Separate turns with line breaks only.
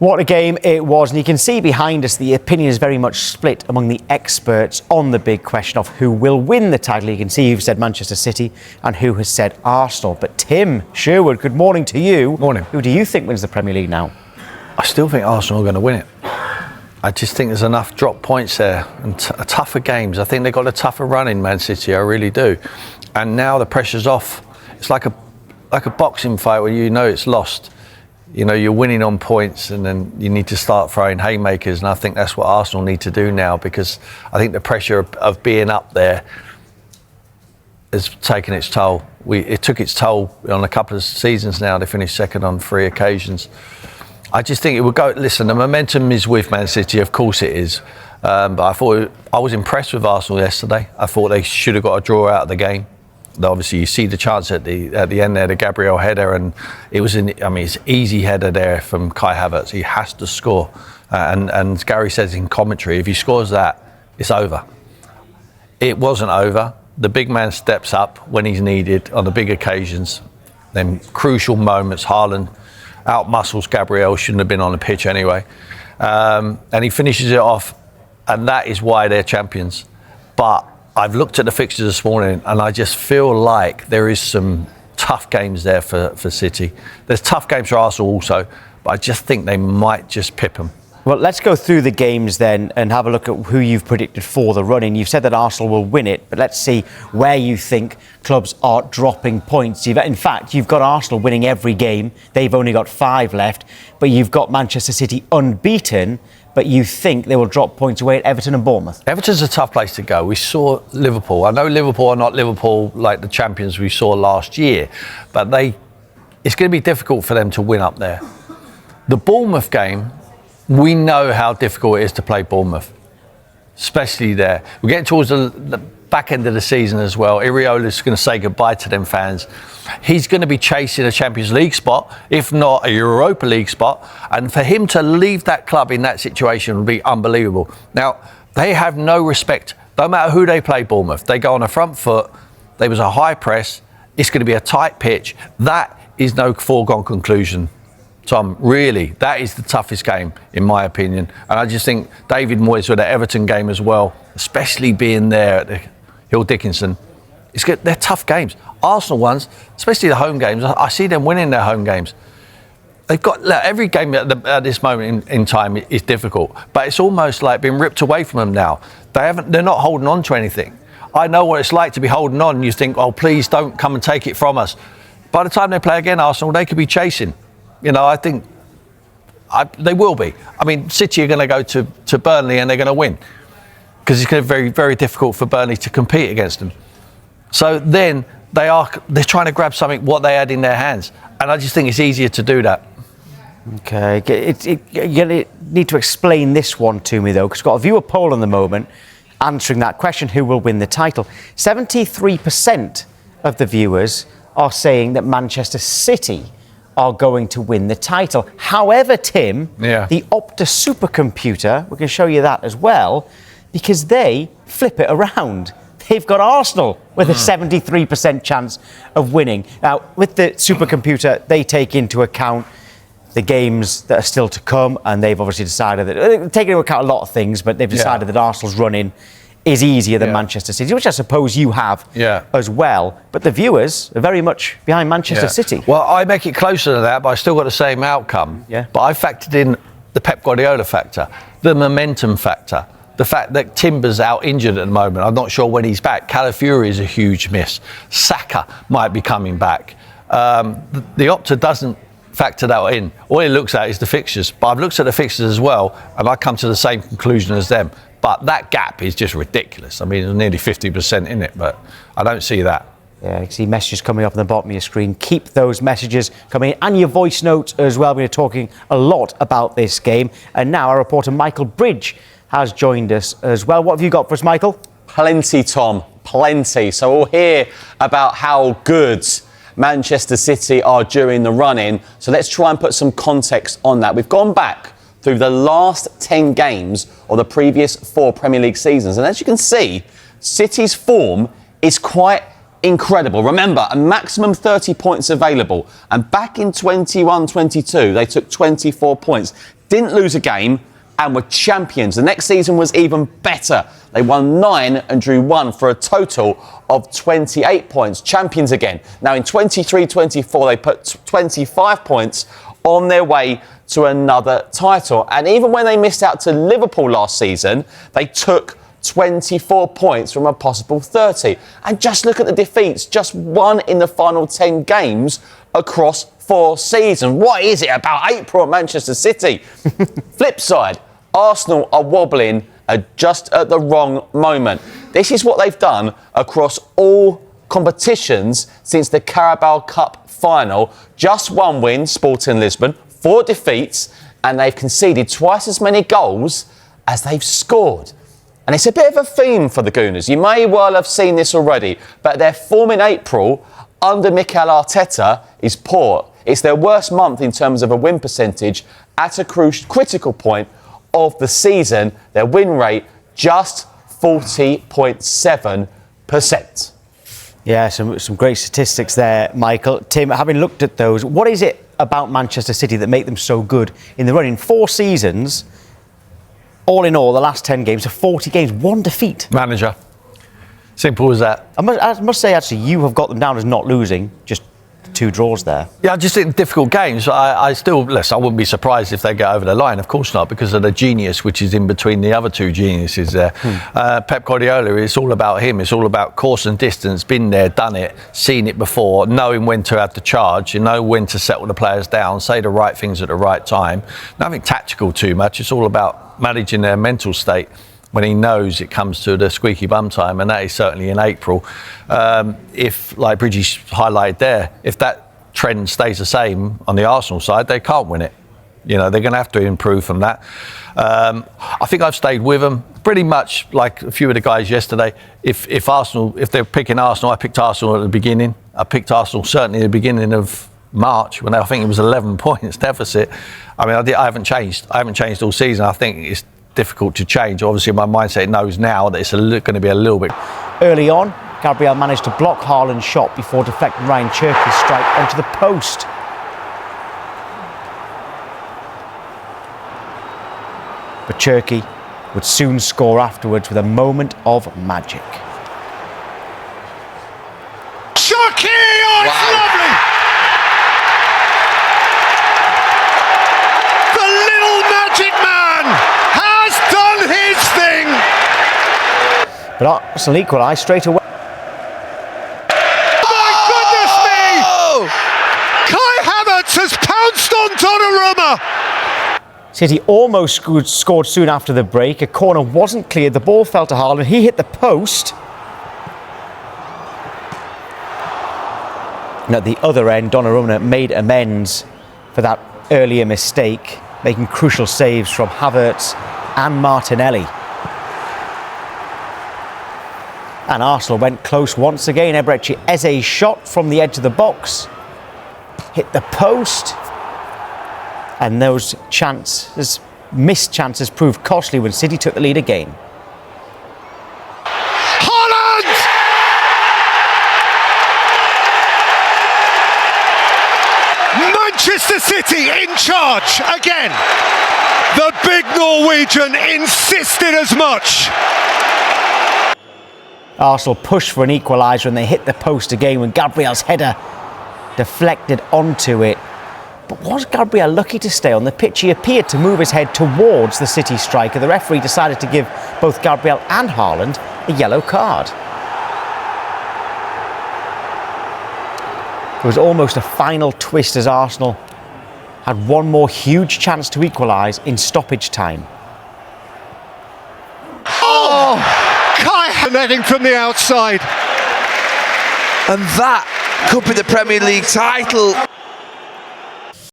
What a game it was, and you can see behind us the opinion is very much split among the experts on the big question of who will win the title. You can see who've said Manchester City and who has said Arsenal. But Tim Sherwood, good morning to you.
Morning.
Who do you think wins the Premier League now?
I still think Arsenal are going to win it. I just think there's enough drop points there and tougher games. I think they've got a tougher run in Man City, I really do. And now the pressure's off. It's like a boxing fight where you know it's lost. You know, you're winning on points and then you need to start throwing haymakers, and I think that's what Arsenal need to do now, because I think the pressure of being up there has taken its toll. It took its toll on a couple of seasons now. They finished second on 3 occasions. I just think it would go. Listen, the momentum is with Man City, of course it is. But I was impressed with Arsenal yesterday. I thought they should have got a draw out of the game. Obviously, you see the chance at the end there, the Gabriel header, and it's an easy header there from Kai Havertz. He has to score, and Gary says in commentary, if he scores that, it's over. It wasn't over. The big man steps up when he's needed on the big occasions. Then crucial moments, Haaland out-muscles Gabriel, shouldn't have been on the pitch anyway, and he finishes it off, and that is why they're champions. But I've looked at the fixtures this morning and I just feel like there is some tough games there for City. There's tough games for Arsenal also, but I just think they might just pip them.
Well, let's go through the games then and have a look at who you've predicted for the run-in. You've said that Arsenal will win it, but let's see where you think clubs are dropping points. In fact, you've got Arsenal winning every game. They've only got 5 left, but you've got Manchester City unbeaten, but you think they will drop points away at Everton and Bournemouth.
Everton's a tough place to go. We saw Liverpool. I know Liverpool are not Liverpool like the champions we saw last year, but it's going to be difficult for them to win up there. The Bournemouth game, we know how difficult it is to play Bournemouth, especially there. We're getting towards the back end of the season as well. Iriola's going to say goodbye to them fans. He's going to be chasing a Champions League spot, if not a Europa League spot. And for him to leave that club in that situation would be unbelievable. Now, they have no respect. No matter who they play, Bournemouth, they go on a front foot. There was a high press. It's going to be a tight pitch. That is no foregone conclusion, Tom. Really, that is the toughest game, in my opinion. And I just think David Moyes with the Everton game as well, especially being there at the Hill Dickinson, it's good. They're tough games. Arsenal ones, especially the home games, I see them winning their home games. They've got every game at this moment in time is difficult, but it's almost like being ripped away from them now. They're not holding on to anything. I know what it's like to be holding on. You think, oh, please don't come and take it from us. By the time they play again, Arsenal, they could be chasing. You know, I think they will be. I mean, City are going to go to Burnley and they're going to win, because it's going to be very, very difficult for Burnley to compete against them. So then they're trying to grab something what they had in their hands, and I just think it's easier to do that.
Okay, you need to explain this one to me though, because we've got a viewer poll on the moment answering that question: who will win the title? 73% of the viewers are saying that Manchester City are going to win the title. However, Tim, the Opta supercomputer, we can show you that as well, because they flip it around. They've got Arsenal with a 73% chance of winning. Now, with the supercomputer, they take into account the games that are still to come, and they've obviously decided that, they've taken into account a lot of things, but they've decided that Arsenal's run-in is easier than Manchester City, which I suppose you have as well. But the viewers are very much behind Manchester City.
Well, I make it closer to that, but I still got the same outcome. But I factored in the Pep Guardiola factor, the momentum factor, the fact that Timber's out injured at the moment. I'm not sure when he's back. Calafiori is a huge miss. Saka might be coming back. The Opta doesn't factor that in. All it looks at is the fixtures. But I've looked at the fixtures as well, and I come to the same conclusion as them. But that gap is just ridiculous. I mean, there's nearly 50% in it, but I don't see that.
Yeah, you can see messages coming up on the bottom of your screen. Keep those messages coming in, and your voice notes as well. We're talking a lot about this game. And now our reporter Michael Bridge has joined us as well. What have you got for us, Michael?
Plenty, Tom, plenty. So we'll hear about how good Manchester City are during the run-in. So let's try and put some context on that. We've gone back through the last 10 games of the previous 4 Premier League seasons. And as you can see, City's form is quite incredible. Remember, a maximum 30 points available. And back in 21-22, they took 24 points. Didn't lose a game and were champions. The next season was even better. They won 9 and drew 1 for a total of 28 points. Champions again. Now in 23-24, they put 25 points on their way to another title. And even when they missed out to Liverpool last season, they took 24 points from a possible 30. And just look at the defeats. Just 1 in the final 10 games across 4 seasons. What is it about April at Manchester City? Flip side, Arsenal are wobbling just at the wrong moment. This is what they've done across all competitions since the Carabao Cup final. Just 1 win, Sporting Lisbon, 4 defeats, and they've conceded twice as many goals as they've scored. And it's a bit of a theme for the Gooners. You may well have seen this already, but their form in April under Mikel Arteta is poor. It's their worst month in terms of a win percentage at a critical point of the season. Their win rate just 40.7%.
Yeah, some great statistics there, Michael. Tim, having looked at those, what is it about Manchester City that make them so good in the run? In 4 seasons, all in all, the last 10 games, 40 games, 1 defeat.
Manager. Simple as that.
I must say, actually, you have got them down as not losing, just 2 draws there.
Yeah, I just think difficult games. I wouldn't be surprised if they get over the line. Of course not, because of the genius which is in between the other 2 geniuses there. Pep Guardiola, it's all about him. It's all about course and distance. Been there, done it, seen it before, knowing when to have the charge, you know when to settle the players down, say the right things at the right time. Nothing tactical too much. It's all about managing their mental state when he knows it comes to the squeaky bum time, and that is certainly in April. If, like Bridgie's highlighted there, if that trend stays the same on the Arsenal side, they can't win it. You know, they're going to have to improve from that. I think I've stayed with them pretty much like a few of the guys yesterday. If they're picking Arsenal, I picked Arsenal at the beginning. I picked Arsenal certainly at the beginning of March when I think it was 11 points deficit. I mean, I haven't changed. I haven't changed all season. I think it's difficult to change. Obviously, my mindset knows now that it's going to be a little bit.
Early on, Gabriel managed to block Haaland's shot before deflecting Ryan Cherki's strike onto the post. But Cherki would soon score afterwards with a moment of magic.
Cherki! Oh, it's lovely! The little magic man has done his thing!
But Arsenal equalised straight away.
My goodness me! Kai Havertz has pounced on Donnarumma!
City almost scored soon after the break. A corner wasn't cleared. The ball fell to Haaland. He hit the post. And at the other end, Donnarumma made amends for that earlier mistake, making crucial saves from Havertz and Martinelli. And Arsenal went close once again. Eberechi Eze's shot from the edge of the box hit the post. And those missed chances, proved costly when City took the lead again.
Haaland! Manchester City in charge again. The big Norwegian insisted as much.
Arsenal pushed for an equaliser and they hit the post again when Gabriel's header deflected onto it. But was Gabriel lucky to stay on the pitch? He appeared to move his head towards the City striker. The referee decided to give both Gabriel and Haaland a yellow card. It was almost a final twist as Arsenal had one more huge chance to equalise in stoppage time.
Oh! Kai netting from the outside.
And that could be the Premier League title.